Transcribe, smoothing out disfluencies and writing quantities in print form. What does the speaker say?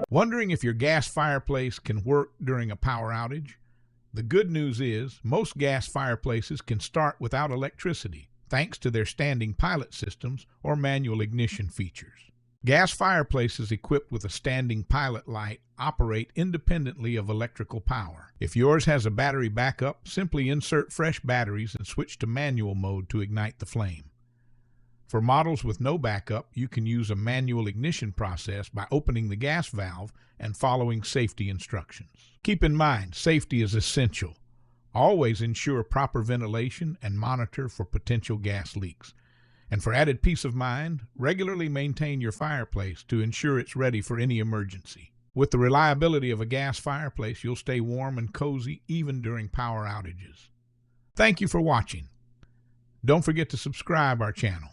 Wondering if your gas fireplace can work during a power outage? The good news is most gas fireplaces can start without electricity, thanks to their standing pilot systems or manual ignition features. Gas fireplaces equipped with a standing pilot light operate independently of electrical power. If yours has a battery backup, simply insert fresh batteries and switch to manual mode to ignite the flame. For models with no backup, you can use a manual ignition process by opening the gas valve and following safety instructions. Keep in mind, safety is essential. Always ensure proper ventilation and monitor for potential gas leaks. And for added peace of mind, regularly maintain your fireplace to ensure it's ready for any emergency. With the reliability of a gas fireplace, you'll stay warm and cozy even during power outages. Thank you for watching. Don't forget to subscribe our channel.